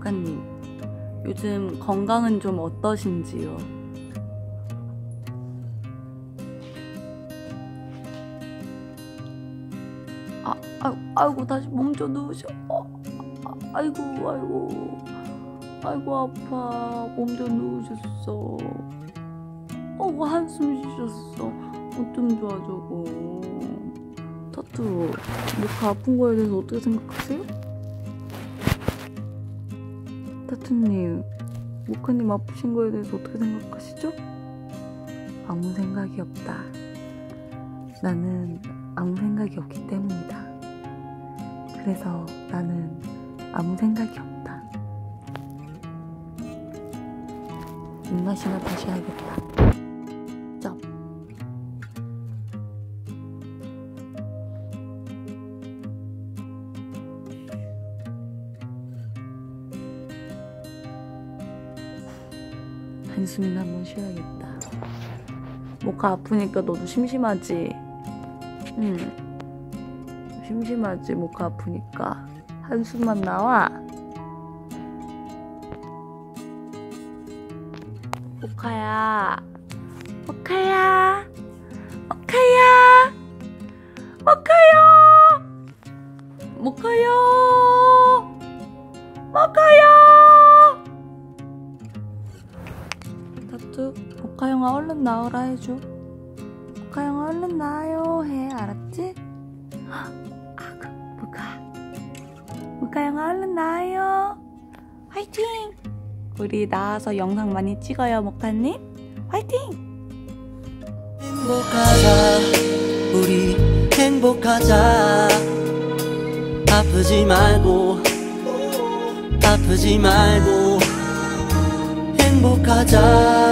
모카님, 요즘 건강은 좀 어떠신지요? 아이고 다시 몸 좀 누우셔. 아이고 아파. 몸 좀 누우셨어. 한숨 쉬셨어. 좀 좋아 저거. 타투, 모카 아픈 거에 대해서 어떻게 생각하세요? 타투님, 모카님 아프신 거에 대해서 어떻게 생각하시죠? 아무 생각이 없다. 나는 아무 생각이 없기 때문이다. 그래서 나는 아무 생각이 없다. 입맛이나 다시 하겠다. 쩝. 한숨이나 한번 쉬어야겠다. 모카 아프니까 너도 심심하지? 응. 심심하지, 모카 아프니까. 한숨만 나와. 모카야. 타투, 모카 형아 얼른 나오라 해줘. 모카 형아 얼른 나와요 해. 알았지? 모카 형아 얼른 나와요. 화이팅! 우리 나와서 영상 많이 찍어요, 모카님. 화이팅! 행복하자, 우리 행복하자. 아프지 말고 행복하자.